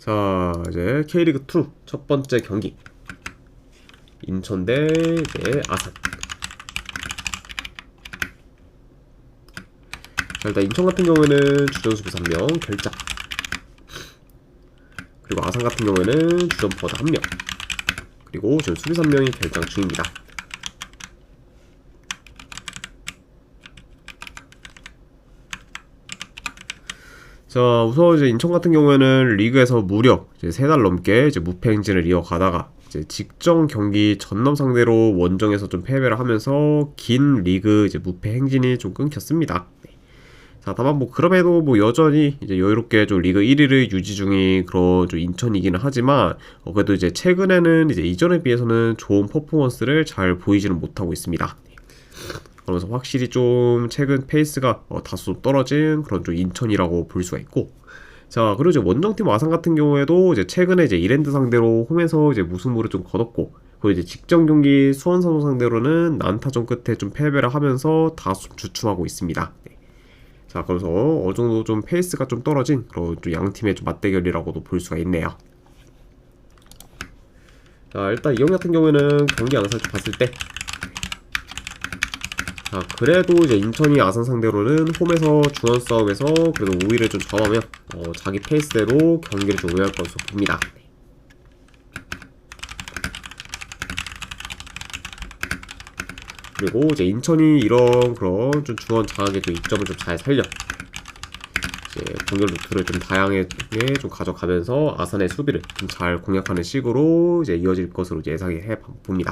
자, 이제 K리그2 첫 번째 경기. 인천 대 이제 아산. 자, 일단 인천 같은 경우에는 주전 수비수 1명 결장. 그리고 아산 같은 경우에는 주전 포워드 1명. 그리고 지금 수비수 1명이 결장 중입니다. 자, 우선 이제 인천 같은 경우에는 리그에서 무려 이제 3달 넘게 이제 무패 행진을 이어가다가 이제 직전 경기 전남 상대로 원정에서 좀 패배를 하면서 긴 리그 이제 무패 행진이 좀 끊겼습니다. 자, 다만 뭐 그럼에도 뭐 여전히 이제 여유롭게 좀 리그 1위를 유지 중인 그런 좀 인천이기는 하지만 그래도 이제 최근에는 이제 이전에 비해서는 좋은 퍼포먼스를 잘 보이지는 못하고 있습니다. 그러면서 확실히 좀 최근 페이스가 다소 좀 떨어진 그런 좀 인천이라고 볼 수가 있고, 자, 그리고 이제 원정팀 아산 같은 경우에도 이제 최근에 이제 이랜드 상대로 홈에서 이제 무승부를 좀 거뒀고, 그리고 이제 직전 경기 수원삼성 상대로는 난타전 끝에 좀 패배를 하면서 다소 좀 주춤하고 있습니다. 네. 자, 그래서 어느 정도 좀 페이스가 좀 떨어진 그런 좀 양 팀의 좀 맞대결이라고도 볼 수가 있네요. 자, 일단 이 경기 같은 경우에는 경기 양상을 좀 봤을 때, 자, 그래도 이제 인천이 아산 상대로는 홈에서 중원 싸움에서 그래도 우위를 좀 점하며 자기 페이스대로 경기를 좀 운영할 것으로 봅니다. 그리고 이제 인천이 이런 그런 좀 중원 장악의 좀 이점을 좀 잘 살려 이제 공격 루트를 좀 다양하게 좀 가져가면서 아산의 수비를 좀 잘 공략하는 식으로 이제 이어질 것으로 예상해 봅니다.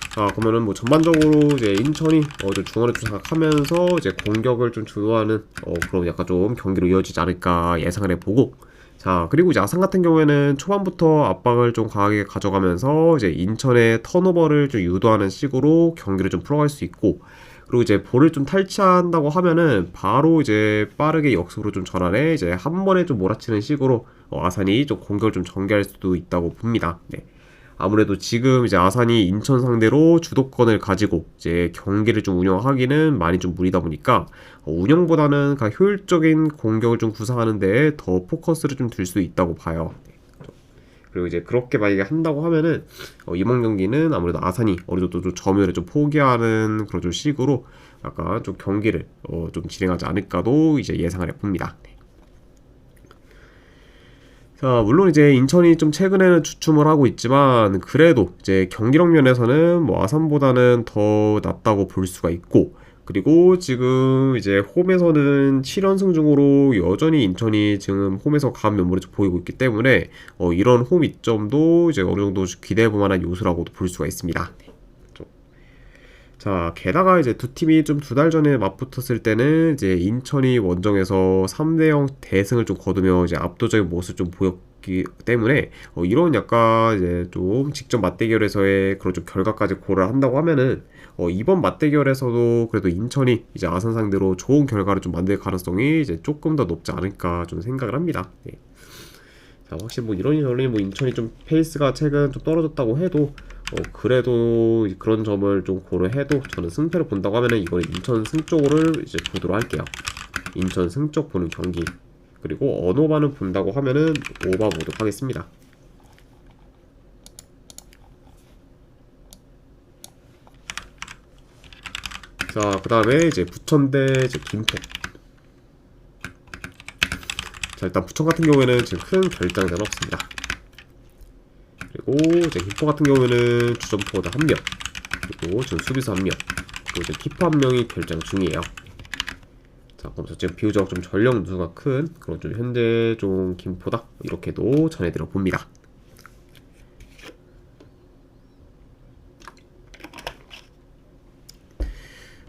자, 그러면은 뭐 전반적으로 이제 인천이 좀 중원을 좀 장악하면서 이제 공격을 좀 주도하는 그런 약간 좀 경기로 이어지지 않을까 예상을 해보고, 자, 그리고 이제 아산 같은 경우에는 초반부터 압박을 좀 강하게 가져가면서 이제 인천의 턴오버를 좀 유도하는 식으로 경기를 좀 풀어갈 수 있고, 그리고 이제 볼을 좀 탈취한다고 하면은 바로 이제 빠르게 역습으로 좀 전환해 이제 한 번에 좀 몰아치는 식으로 아산이 좀 공격을 좀 전개할 수도 있다고 봅니다. 네. 아무래도 지금 이제 아산이 인천 상대로 주도권을 가지고 이제 경기를 좀 운영하기는 많이 좀 무리다 보니까 운영보다는 그냥 효율적인 공격을 좀 구사하는데 더 포커스를 좀 둘 수 있다고 봐요. 그리고 이제 그렇게 만약에 한다고 하면은 이번 경기는 아무래도 아산이 어느 정도 좀 점유율을 좀 포기하는 그런 좀 식으로 약간 좀 경기를 좀 진행하지 않을까도 이제 예상을 해봅니다. 자, 물론 이제 인천이 좀 최근에는 주춤을 하고 있지만 그래도 이제 경기력 면에서는 뭐 아산보다는 더 낫다고 볼 수가 있고, 그리고 지금 이제 홈에서는 7연승 중으로 여전히 인천이 지금 홈에서 강한 면모를 좀 보이고 있기 때문에 이런 홈 이점도 이제 어느 정도 기대해 볼 만한 요소라고도 볼 수가 있습니다. 자, 게다가 이제 두 팀이 좀 2달 전에 맞붙었을 때는 이제 인천이 원정에서 3대0 대승을 좀 거두며 이제 압도적인 모습을 좀 보였기 때문에 이런 약간 이제 좀 직접 맞대결에서의 그런 좀 결과까지 고려를 한다고 하면은 이번 맞대결에서도 그래도 인천이 이제 아산 상대로 좋은 결과를 좀 만들 가능성이 이제 조금 더 높지 않을까 좀 생각을 합니다. 네. 자, 확실히 뭐 이러니 뭐 인천이 좀 페이스가 최근 좀 떨어졌다고 해도 그래도 그런 점을 좀 고려해도 저는 승패를 본다고 하면은 이거는 인천 승 쪽을 이제 보도록 할게요. 인천 승 쪽 보는 경기. 그리고 언오바는 본다고 하면은 오바 보도록 하겠습니다. 자, 그 다음에 이제 부천 대 이제 김포. 자, 일단 부천 같은 경우에는 지금 큰 결장자는 없습니다. 그리고 이제 김포 같은 경우에는 주전 포워드 1명, 그리고 지금 수비수 1명, 그리고 이제 키퍼 1명이 결장 중이에요. 자, 그래서 지금 비교적 좀 전력 누수가 큰 그런 좀 현재 좀 김포다 이렇게도 전해드려 봅니다.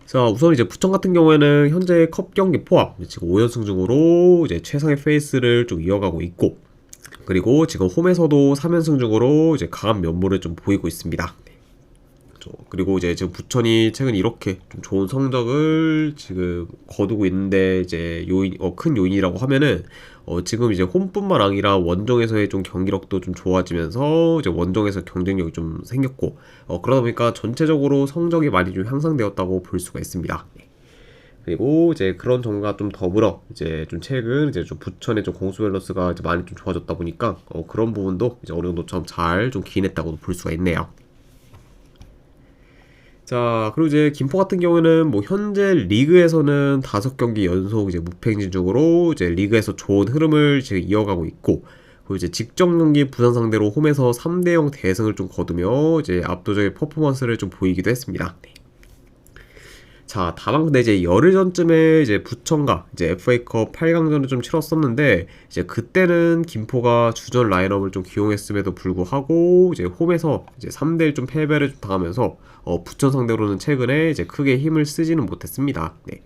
자, 우선 이제 부천 같은 경우에는 현재 컵 경기 포함 지금 5연승 중으로 이제 최상의 페이스를 좀 이어가고 있고, 그리고 지금 홈에서도 3연승 중으로 이제 강한 면모를 좀 보이고 있습니다. 그리고 이제 지금 부천이 최근 이렇게 좀 좋은 성적을 지금 거두고 있는데 이제 큰 요인이라고 하면은 지금 이제 홈뿐만 아니라 원정에서의 좀 경기력도 좀 좋아지면서 이제 원정에서 경쟁력이 좀 생겼고 그러다 보니까 전체적으로 성적이 많이 좀 향상되었다고 볼 수가 있습니다. 그리고 이제 그런 점과 좀 더불어 이제 좀 최근 이제 좀 부천의 좀 공수 밸런스가 이제 많이 좀 좋아졌다 보니까 그런 부분도 이제 어느 정도 좀 잘 좀 기인했다고도 볼 수가 있네요. 자, 그리고 이제 김포 같은 경우에는 뭐 현재 리그에서는 5경기 연속 이제 무패행진 중으로 이제 리그에서 좋은 흐름을 지금 이어가고 있고, 그리고 이제 직전 경기 부산 상대로 홈에서 3대0 대승을 좀 거두며 이제 압도적인 퍼포먼스를 좀 보이기도 했습니다. 네. 자, 다만 근데 이제 열흘 전쯤에 이제 부천과 이제 FA컵 8강전을 좀 치렀었는데, 이제 그때는 김포가 주전 라인업을 좀 기용했음에도 불구하고 이제 홈에서 이제 3대1 좀 패배를 좀 당하면서 부천 상대로는 최근에 이제 크게 힘을 쓰지는 못했습니다. 네.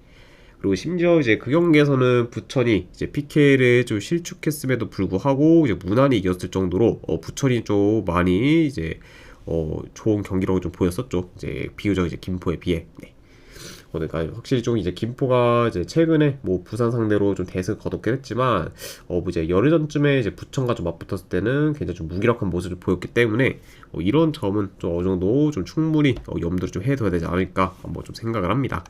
그리고 심지어 이제 그 경기에서는 부천이 이제 PK를 좀 실축했음에도 불구하고 이제 무난히 이겼을 정도로 부천이 좀 많이 이제 좋은 경기력을 좀 보였었죠. 이제 비교적 이제 김포에 비해. 네. 그러니까 확실히 좀 이제 김포가 이제 최근에 뭐 부산 상대로 좀 대승 거뒀긴 했지만 뭐 이제 열흘 전쯤에 이제 부천과 좀 맞붙었을 때는 굉장히 좀 무기력한 모습을 보였기 때문에 이런 점은 좀 어느 정도 좀 충분히 염두를 좀 해둬야 되지 않을까 한번 좀 생각을 합니다.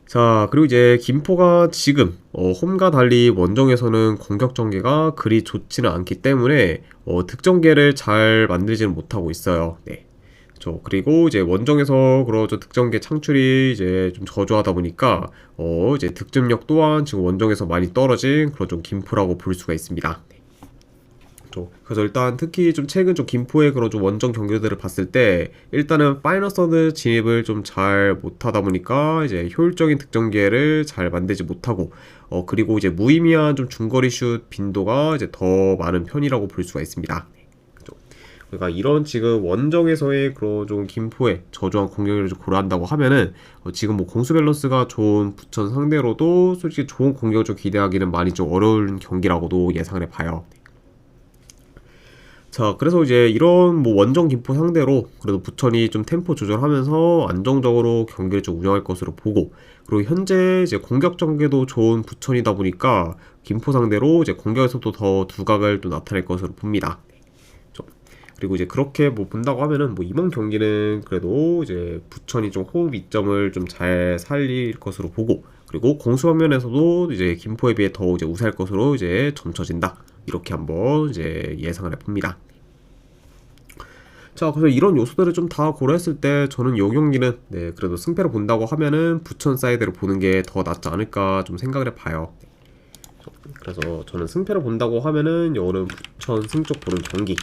자, 그리고 이제 김포가 지금 홈과 달리 원정에서는 공격 전개가 그리 좋지는 않기 때문에 득점계를 잘 만들지는 못하고 있어요. 네. 그리고 이제 원정에서 그러죠 득점계 창출이 이제 좀 저조하다 보니까 이제 득점력 또한 지금 원정에서 많이 떨어진 그런 좀 김포라고 볼 수가 있습니다. 그래서 일단 특히 좀 최근 좀 김포의 그런 좀 원정 경기들을 봤을 때 일단은 파이널 서드 진입을 좀 잘 못하다 보니까 이제 효율적인 득점 기회를 잘 만들지 못하고 그리고 이제 무의미한 좀 중거리 슛 빈도가 이제 더 많은 편이라고 볼 수가 있습니다. 그러니까 이런 지금 원정에서의 그런 좀 김포의 저조한 공격력을 좀 고려한다고 하면은 지금 뭐 공수 밸런스가 좋은 부천 상대로도 솔직히 좋은 공격을 좀 기대하기는 많이 좀 어려운 경기라고도 예상을 해봐요. 자, 그래서 이제 이런 뭐 원정 김포 상대로 그래도 부천이 좀 템포 조절하면서 안정적으로 경기를 좀 운영할 것으로 보고, 그리고 현재 이제 공격 전개도 좋은 부천이다 보니까 김포 상대로 이제 공격에서도 더 두각을 또 나타낼 것으로 봅니다. 그리고 이제 그렇게 뭐 본다고 하면은 뭐 이번 경기는 그래도 이제 부천이 좀 호흡 이점을 좀 잘 살릴 것으로 보고, 그리고 공수 방면에서도 이제 김포에 비해 더 이제 우세할 것으로 이제 점쳐진다. 이렇게 한번 이제 예상을 해봅니다. 자, 그래서 이런 요소들을 좀 다 고려했을 때 저는 이 경기는 네, 그래도 승패를 본다고 하면은 부천 사이드를 보는 게 더 낫지 않을까 좀 생각을 해봐요. 그래서 저는 승패를 본다고 하면은 요거는 부천 승쪽 보는 경기,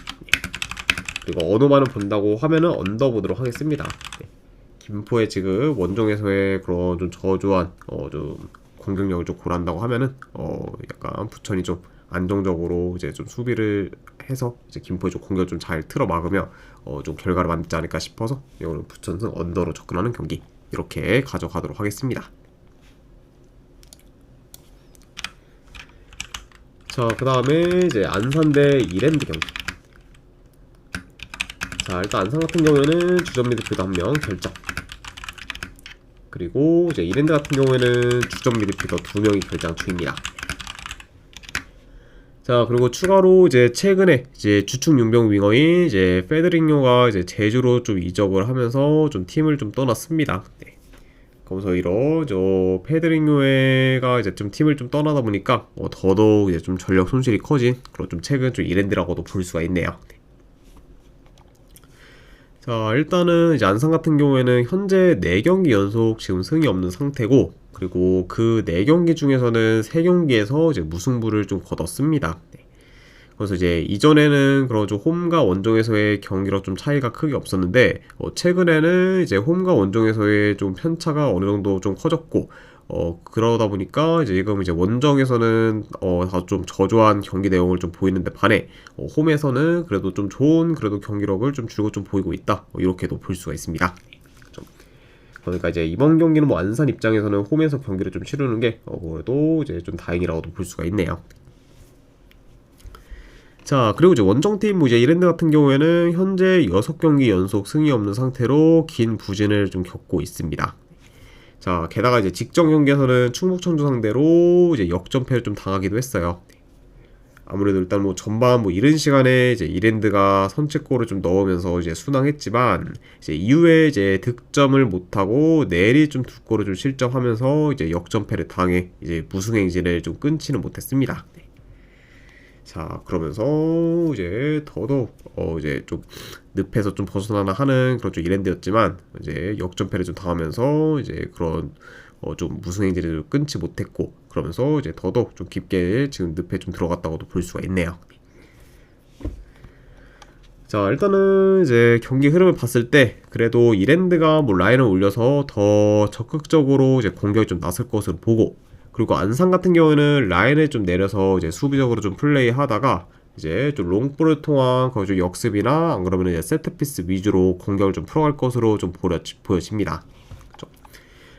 그리고 언어만을 본다고 하면은 언더 보도록 하겠습니다. 네. 김포의 지금 원정에서의 그런 좀 저조한 좀 공격력을 좀 고려한다고 하면은 약간 부천이 좀 안정적으로 이제 좀 수비를 해서 이제 김포의 좀 공격을 좀 잘 틀어 막으며 좀 결과를 만들지 않을까 싶어서 이거는 부천승 언더로 접근하는 경기 이렇게 가져가도록 하겠습니다. 자, 그 다음에 이제 안산 대 이랜드 경기. 자, 일단 안산 같은 경우에는 주전 미드필더 1명 결정, 그리고 이제 이랜드 같은 경우에는 주전 미드필더 2명이 결장 중입니다. 자, 그리고 추가로 이제 최근에 이제 주축 용병 윙어인 이제 페드링요가 이제 제주로 좀 이적을 하면서 좀 팀을 좀 떠났습니다. 네. 그러면서 이런 저 페드링요가 이제 좀 팀을 좀 떠나다 보니까 더더욱 이제 좀 전력 손실이 커진 그런 좀 최근 좀 이랜드라고도 볼 수가 있네요. 네. 자, 일단은 이제 안산 같은 경우에는 현재 4경기 연속 지금 승이 없는 상태고, 그리고 그 4경기 중에서는 3경기에서 이제 무승부를 좀 거뒀습니다. 네. 그래서 이제 이전에는 그런 좀 홈과 원정에서의 경기력 좀 차이가 크게 없었는데 최근에는 이제 홈과 원정에서의 좀 편차가 어느 정도 좀 커졌고, 그러다 보니까 이제 지금 이제 원정에서는 다 좀 저조한 경기 내용을 좀 보이는데 반해 홈에서는 그래도 좀 좋은 그래도 경기력을 좀 줄곧 좀 보이고 있다. 이렇게도 볼 수가 있습니다. 그러니까 이제 이번 경기는 뭐 안산 입장에서는 홈에서 경기를 좀 치르는 게 그래도 이제 좀 다행이라고도 볼 수가 있네요. 자, 그리고 이제 원정팀 뭐 이제 이랜드 같은 경우에는 현재 6경기 연속 승이 없는 상태로 긴 부진을 좀 겪고 있습니다. 자, 게다가 이제 직전 경기에서는 충북 천주 상대로 이제 역전패를 좀 당하기도 했어요. 아무래도 일단 뭐 전반 뭐 이른 시간에 이제 이랜드가 선취골을 좀 넣으면서 이제 순항했지만 이제 이후에 이제 득점을 못하고 내리 좀 두 골을 좀 실점하면서 이제 역전패를 당해 이제 무승 행진을 좀 끊지는 못했습니다. 네. 자, 그러면서 이제 더더욱 이제 좀 늪에서 좀 벗어나나 하는 그런 좀 이랜드였지만 이제 역전패를 좀 당하면서 이제 그런 좀 무승 행진을 끊지 못했고, 그러면서 이제 더더욱 좀 깊게 지금 늪에 좀 들어갔다고도 볼 수가 있네요. 자, 일단은 이제 경기 흐름을 봤을 때 그래도 이랜드가 뭐 라인을 올려서 더 적극적으로 이제 공격이 좀 나설 것으로 보고, 그리고 안산 같은 경우에는 라인을 좀 내려서 이제 수비적으로 좀 플레이하다가 이제 좀 롱볼을 통한 거의 좀 역습이나 안 그러면 이제 세트피스 위주로 공격을 좀 풀어갈 것으로 좀 보여집니다.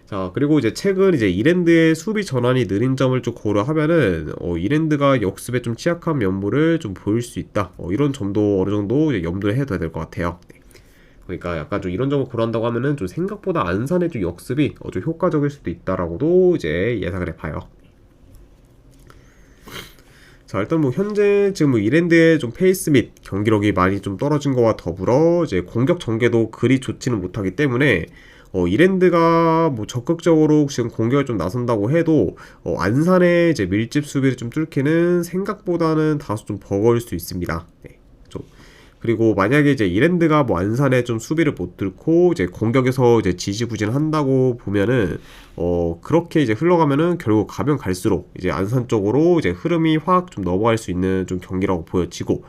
자, 그리고 이제 최근 이제 이랜드의 수비 전환이 느린 점을 좀 고려하면은 이랜드가 역습에 좀 취약한 면모를 좀 보일 수 있다. 이런 점도 어느 정도 이제 염두에 해둬야 될 것 같아요. 네. 그러니까 약간 좀 이런 점을 고려한다고 하면은 좀 생각보다 안산의 좀 역습이 좀 효과적일 수도 있다라고도 이제 예상을 해봐요. 자, 일단 뭐 현재 지금 뭐 이랜드의 좀 페이스 및 경기력이 많이 좀 떨어진 거와 더불어 이제 공격 전개도 그리 좋지는 못하기 때문에 이랜드가 뭐 적극적으로 지금 공격을 좀 나선다고 해도 안산의 이제 밀집 수비를 좀 뚫기는 생각보다는 다소 좀 버거울 수 있습니다. 네, 좀. 그리고 만약에 이제 이랜드가 뭐 안산에 좀 수비를 못 뚫고 이제 공격에서 이제 지지부진한다고 보면은 그렇게 이제 흘러가면은 결국 가면 갈수록 이제 안산 쪽으로 이제 흐름이 확 좀 넘어갈 수 있는 좀 경기라고 보여지고,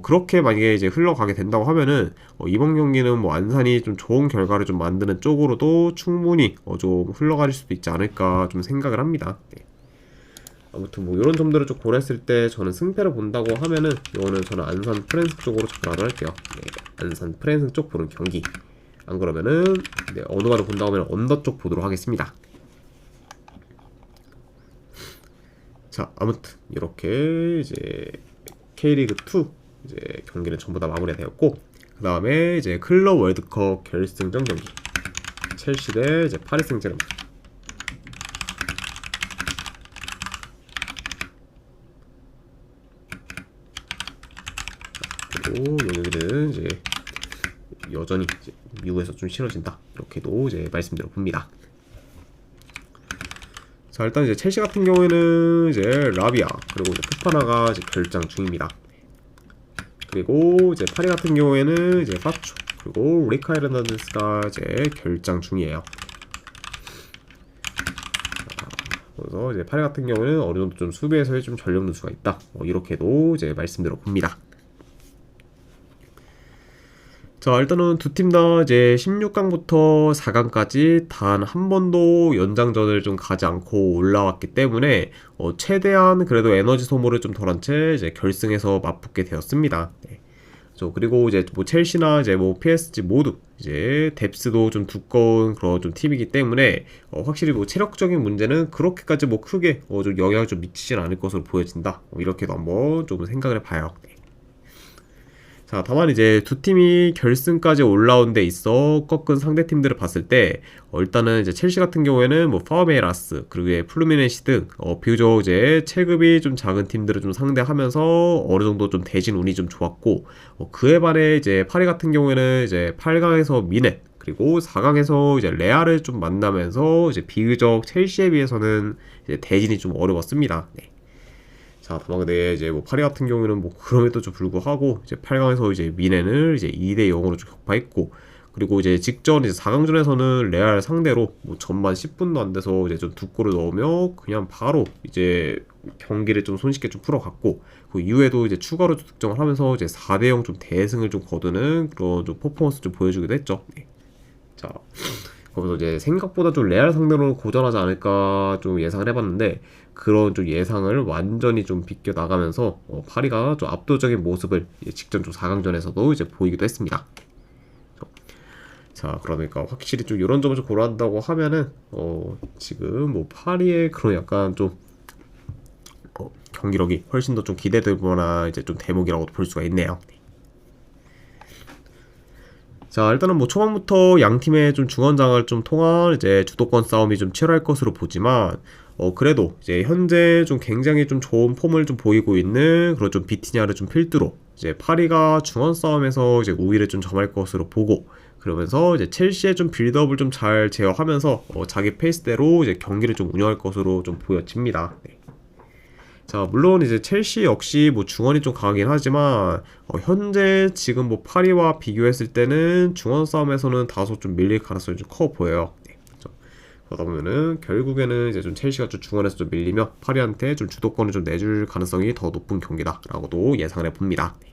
그렇게 만약에 이제 흘러가게 된다고 하면은 이번 경기는 뭐 안산이 좀 좋은 결과를 좀 만드는 쪽으로도 충분히 좀 흘러갈 수도 있지 않을까 좀 생각을 합니다. 네. 아무튼 뭐 이런 점들을 좀 고려했을 때 저는 승패를 본다고 하면은 이거는 저는 안산 프랜스 쪽으로 접근하도록 할게요. 네, 안산 프랜스 쪽 보는 경기. 안 그러면은 네, 어느 가를 본다고 하면 언더 쪽 보도록 하겠습니다. 자, 아무튼 이렇게 이제 K리그 2 이제 경기는 전부 다 마무리가 되었고, 그 다음에 이제 클럽 월드컵 결승전 경기 첼시 대 이제 파리 생제르맹. 그리고 여기는 이제 여전히 이제 미국에서 좀 싫어진다 이렇게도 이제 말씀드려 봅니다. 자, 일단 이제 첼시 같은 경우에는 이제 라비아 그리고 이제 포파나가 이제 결장 중입니다. 그리고 이제 파리 같은 경우에는 이제 파초 그리고 리카 헤르난데스가 이제 결장 중이에요. 그래서 이제 파리 같은 경우는 어느 정도 좀 수비에서의 좀 전력 누수가 있다. 이렇게도 이제 말씀드려 봅니다. 자, 일단은 두 팀 다 이제 16강부터 4강까지 단 한 번도 연장전을 좀 가지 않고 올라왔기 때문에 최대한 그래도 에너지 소모를 좀 덜한 채 이제 결승에서 맞붙게 되었습니다. 네. 그리고 이제 뭐 첼시나 이제 뭐 PSG 모두 이제 뎁스도 좀 두꺼운 그런 좀 팀이기 때문에 확실히 뭐 체력적인 문제는 그렇게까지 뭐 크게 좀 영향을 좀 미치진 않을 것으로 보여진다. 이렇게도 한번 좀 생각을 해봐요. 네. 자, 다만 이제 두 팀이 결승까지 올라온 데 있어 꺾은 상대 팀들을 봤을 때 일단은 이제 첼시 같은 경우에는 뭐 파메라스 그리고 플루미네시 등 비교적 이제 체급이 좀 작은 팀들을 좀 상대하면서 어느 정도 좀 대진 운이 좀 좋았고, 그에 반해 이제 파리 같은 경우에는 이제 8강에서 미네 그리고 4강에서 이제 레알을 좀 만나면서 이제 비교적 첼시에 비해서는 이제 대진이 좀 어려웠습니다. 네. 자, 다만 근데 이제 뭐 파리 같은 경우는 뭐 그럼에도 좀 불구하고 이제 8강에서 이제 미넨을 이제 2대 0으로 좀 격파했고, 그리고 이제 직전 이제 4강전에서는 레알 상대로 뭐 전반 10분도 안 돼서 이제 좀 두 골을 넣으며 그냥 바로 이제 경기를 좀 손쉽게 좀 풀어갔고, 그 이후에도 이제 추가로 득점을 하면서 이제 4대 0 좀 대승을 좀 거두는 그런 좀 퍼포먼스 좀 보여주기도 했죠. 네. 자, 거기서 이제 생각보다 좀 레알 상대로 고전하지 않을까 좀 예상을 해봤는데, 그런 좀 예상을 완전히 좀 비껴 나가면서 파리가 좀 압도적인 모습을 직전 좀 4강전에서도 이제 보이기도 했습니다. 자, 그러니까 확실히 좀 이런 점을 좀 고려한다고 하면은 지금 뭐 파리의 그런 약간 좀 경기력이 훨씬 더 좀 기대될 만한 이제 좀 대목이라고 볼 수가 있네요. 자, 일단은 뭐 초반부터 양 팀의 좀 중원장을 좀 통한 이제 주도권 싸움이 좀 치열할 것으로 보지만 그래도 이제 현재 좀 굉장히 좀 좋은 폼을 좀 보이고 있는 그런 좀 비티냐를 좀 필두로 이제 파리가 중원 싸움에서 이제 우위를 좀 점할 것으로 보고, 그러면서 이제 첼시의 좀 빌드업을 좀 잘 제어하면서 자기 페이스대로 이제 경기를 좀 운영할 것으로 좀 보여집니다. 네. 자, 물론 이제 첼시 역시 뭐 중원이 좀 강하긴 하지만 현재 지금 뭐 파리와 비교했을 때는 중원 싸움에서는 다소 좀 밀릴 가능성이 좀 커 보여요. 네, 그렇죠. 그러다 보면은 결국에는 이제 좀 첼시가 좀 중원에서 좀 밀리며 파리한테 좀 주도권을 좀 내줄 가능성이 더 높은 경기다라고도 예상을 해봅니다. 네.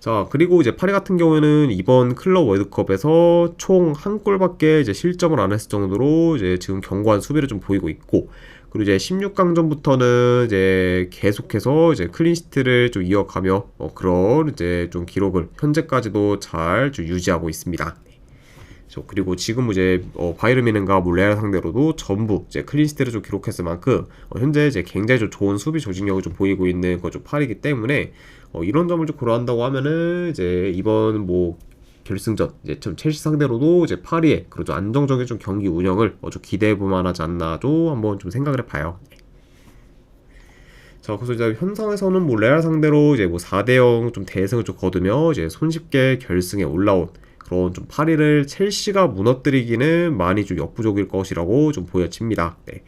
자, 그리고 이제 파리 같은 경우에는 이번 클럽 월드컵에서 총 한 골밖에 이제 실점을 안 했을 정도로 이제 지금 견고한 수비를 좀 보이고 있고, 그리고 이제 16강전부터는 이제 계속해서 이제 클린시트를 좀 이어가며 그런 이제 좀 기록을 현재까지도 잘 좀 유지하고 있습니다. 그리고 지금 이제 바이에른 뮌헨과 뭐 레알 상대로도 전부 이제 클린시트를 좀 기록했을 만큼 현재 이제 굉장히 좀 좋은 수비 조직력을 좀 보이고 있는 그 좀 파리이기 때문에 이런 점을 좀 고려한다고 하면은 이제 이번 뭐 결승전 이제 좀 첼시 상대로도 이제 파리의 그런 좀 안정적인 좀 경기 운영을 좀 기대해 볼 만하지 않나도 한번 좀 생각을 해봐요. 자, 그래서 이제 현상에서는 뭐 레알 상대로 이제 뭐 4대0 좀 대승을 좀 거두며 이제 손쉽게 결승에 올라온 그런 좀 파리를 첼시가 무너뜨리기는 많이 좀 역부족일 것이라고 좀 보여집니다. 네.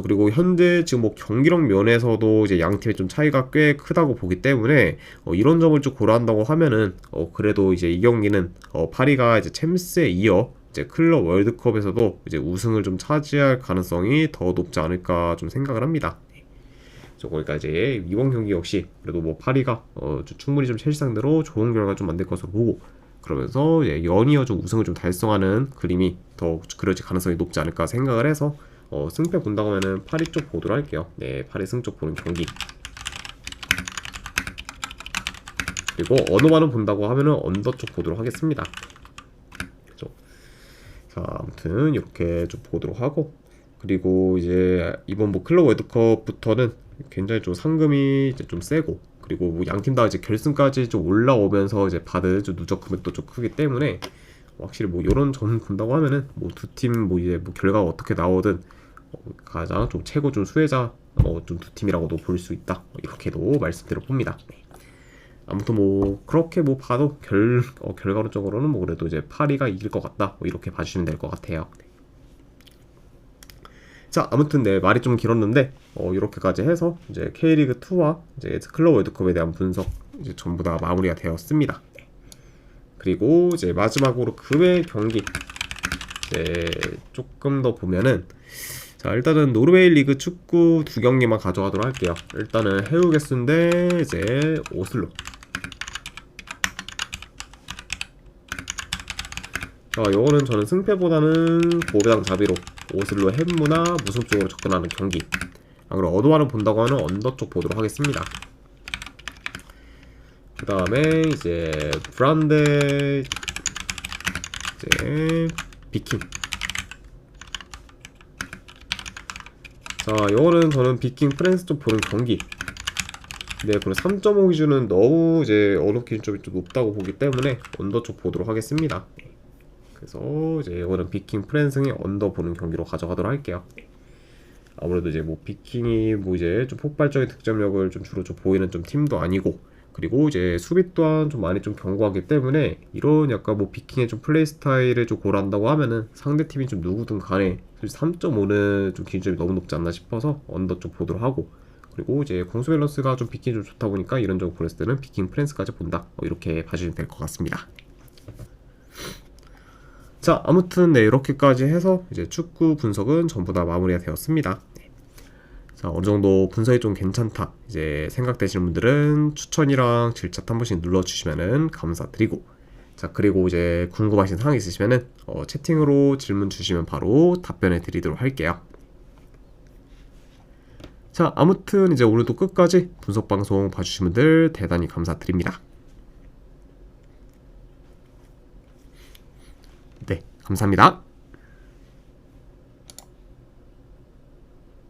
그리고 현재 지금 뭐 경기력 면에서도 이제 양 팀의 좀 차이가 꽤 크다고 보기 때문에 이런 점을 좀 고려한다고 하면은 그래도 이제 이 경기는 파리가 이제 챔스에 이어 이제 클럽 월드컵에서도 이제 우승을 좀 차지할 가능성이 더 높지 않을까 좀 생각을 합니다. 그러니까 이제 이번 경기 역시 그래도 뭐 파리가 충분히 좀 첼시 상대로 좋은 결과 좀 만들 것으로 보고, 그러면서 이제 연이어 좀 우승을 좀 달성하는 그림이 더 그려질 가능성이 높지 않을까 생각을 해서 승패 본다고 하면은 파리 쪽 보도록 할게요. 네, 파리 승 쪽 보는 경기. 그리고 언어만은 본다고 하면은 언더 쪽 보도록 하겠습니다. 그죠? 자, 아무튼 이렇게 좀 보도록 하고, 그리고 이제 이번 뭐 클럽 월드컵부터는 굉장히 좀 상금이 이제 좀 세고, 그리고 뭐 양팀 다 이제 결승까지 좀 올라오면서 이제 받을 좀 누적 금액도 좀 크기 때문에 확실히 뭐 이런 점 본다고 하면은 뭐 두 팀 뭐 이제 뭐 결과가 어떻게 나오든 가장 좀 최고 좀 수혜자 좀 두 팀이라고도 볼 수 있다, 이렇게도 말씀드려 봅니다. 네. 아무튼 뭐 그렇게 뭐 봐도 결과론적으로는 뭐 그래도 이제 파리가 이길 것 같다, 뭐 이렇게 봐주시면 될 것 같아요. 네. 자, 아무튼 네, 말이 좀 길었는데 이렇게까지 해서 이제 K리그 2와 이제 클럽 월드컵에 대한 분석 이제 전부 다 마무리가 되었습니다. 네. 그리고 이제 마지막으로 그 외 경기 이제 조금 더 보면은, 자, 일단은 노르웨이 리그 축구 두 경기만 가져가도록 할게요. 일단은 헤우게스인데 이제 오슬로. 자, 요거는 저는 승패보다는 고배당 자비로 오슬로 햄무나 무승 쪽으로 접근하는 경기. 그리고 어드와를 본다고 하는 언더 쪽 보도록 하겠습니다. 그 다음에 이제 브란데 이제 비킹. 자, 요거는 저는 비킹 프랜스 쪽 보는 경기. 네, 그리고 3.5 기준은 너무 이제 어느 기준점이 좀 높다고 보기 때문에 언더 쪽 보도록 하겠습니다. 그래서 이제 이거는 비킹 프랜스의 언더 보는 경기로 가져가도록 할게요. 아무래도 이제 뭐 비킹이 뭐 이제 좀 폭발적인 득점력을 좀 주로 좀 보이는 좀 팀도 아니고, 그리고 이제 수비 또한 좀 많이 좀 견고하기 때문에 이런 약간 뭐 비킹의 좀 플레이 스타일을 좀 고려한다고 하면은 상대 팀이 좀 누구든 간에 3.5는 좀 기준점이 너무 높지 않나 싶어서 언더 쪽 보도록 하고, 그리고 이제 공수 밸런스가 좀 비킹이 좀 좋다 보니까 이런 점 고렸을 때는 비킹 프랜스까지 본다, 이렇게 봐주시면 될 것 같습니다. 자, 아무튼 네, 이렇게까지 해서 이제 축구 분석은 전부 다 마무리가 되었습니다. 네. 자, 어느 정도 분석이 좀 괜찮다 이제 생각되시는 분들은 추천이랑 질차 한 번씩 눌러주시면은 감사드리고, 자, 그리고 이제 궁금하신 사항 있으시면은 채팅으로 질문 주시면 바로 답변해 드리도록 할게요. 자, 아무튼 이제 오늘도 끝까지 분석 방송 봐주신 분들 대단히 감사드립니다. 네, 감사합니다.